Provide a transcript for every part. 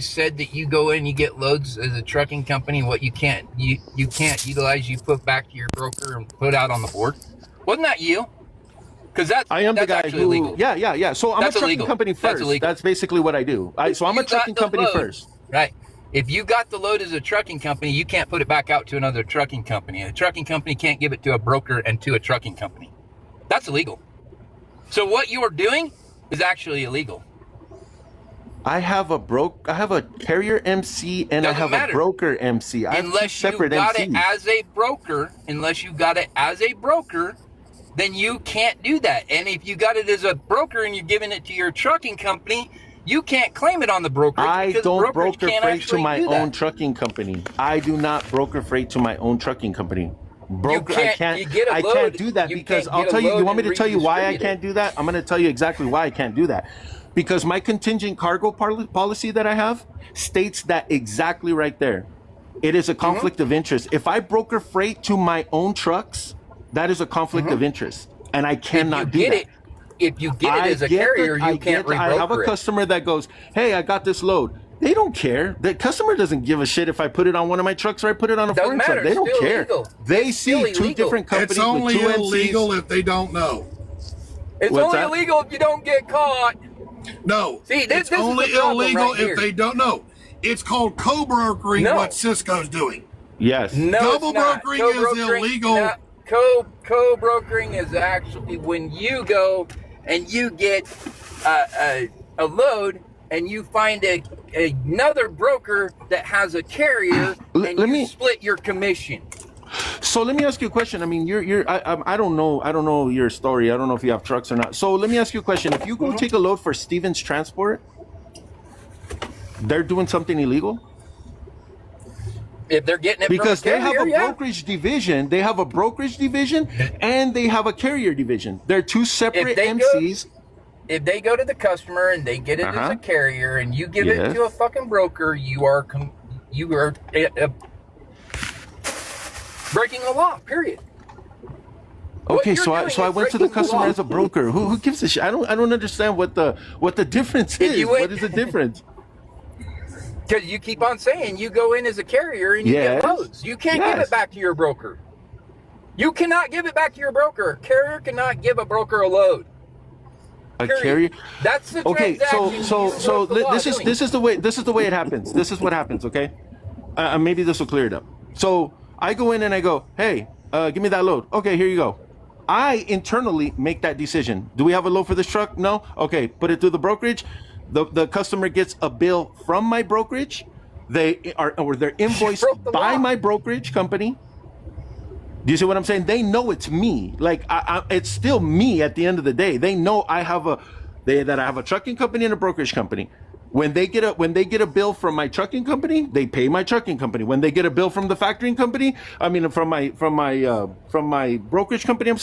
said that you go in, you get loads as a trucking company. What you can't utilize, you put back to your broker and put out on the board. Wasn't that you? Because I am the guy who, illegal. Yeah. So I'm a trucking company first. That's basically what I do. So I'm a trucking company first. Right. If you got the load as a trucking company, you can't put it back out to another trucking company. A trucking company can't give it to a broker and to a trucking company. That's illegal. So what you are doing is actually illegal. I have a carrier MC and I have a broker MC. Unless you got it as a broker, then you can't do that. And if you got it as a broker and you're giving it to your trucking company, you can't claim it on the brokerage. I don't broker freight to my own trucking company. I do not broker freight to my own trucking company. I can't do that because I'll tell you. You want me to tell you why I can't do that? I'm going to tell you exactly why I can't do that. Because my contingent cargo policy that I have states that exactly right there. It is a conflict of interest. If I broker freight to my own trucks, that is a conflict of interest, and I cannot do that. If you get it as a carrier, you can't rebroker it. I have a customer that goes, "Hey, I got this load." They don't care. The customer doesn't give a shit if I put it on one of my trucks or I put it on a foreign truck. They don't care. They see two different companies. It's only illegal if they don't know. It's only illegal if you don't get caught. No, it's only illegal if they don't know. It's called co-brokering, what Cisco's doing. Yes. No, double brokering is illegal. Co-brokering is actually when you go and you get a load and you find another broker that has a carrier and you split your commission. So let me ask you a question. I mean, I don't know your story. I don't know if you have trucks or not. So let me ask you a question. If you go take a load for Stevens Transport, they're doing something illegal? If they're getting it because from a carrier, they have a brokerage division. They have a brokerage division and they have a carrier division. They're two separate MCs. If they go to the customer and they get it as a carrier and you give it to a fucking broker, you are breaking the law, period. Okay, so I went to the customer as a broker. Who gives a shit? I don't understand what the difference is. What is the difference? Because you keep on saying you go in as a carrier and you get loads. You can't give it back to your broker. You cannot give it back to your broker. A carrier cannot give a broker a load. A carrier. That's the transaction. So this is the way it happens. This is what happens. Okay, maybe this will clear it up. So I go in and I go, hey, give me that load. Okay, here you go. I internally make that decision. Do we have a load for this truck? No. Okay, put it through the brokerage. The customer gets a bill from my brokerage. They're invoiced by my brokerage company. Do you see what I'm saying? They know it's me. Like it's still me at the end of the day. They know I have a trucking company and a brokerage company. When they get a bill from my trucking company, they pay my trucking company. When they get a bill from the factoring company, from my brokerage company,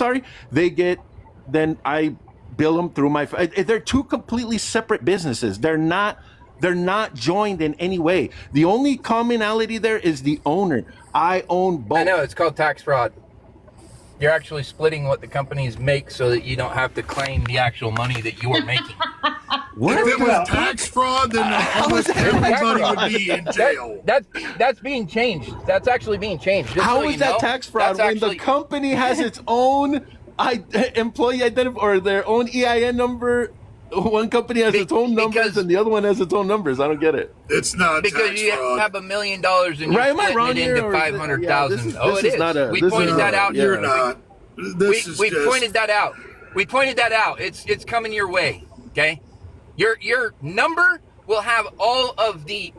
then I bill them through my. They're two completely separate businesses. They're not joined in any way. The only commonality there is the owner. I own both. I know, it's called tax fraud. You're actually splitting what the companies make so that you don't have to claim the actual money that you are making. What? If it was tax fraud, then almost everybody would be in jail. That's being changed. That's actually being changed. How is that tax fraud when the company has its own employee identity or their own EIN number? One company has its own numbers and the other one has its own numbers. I don't get it. It's not because you have $1 million and you're splitting it into 500,000. Oh, it is. We pointed that out. You're not. We pointed that out. We pointed that out. It's coming your way. Okay, your number will have all of the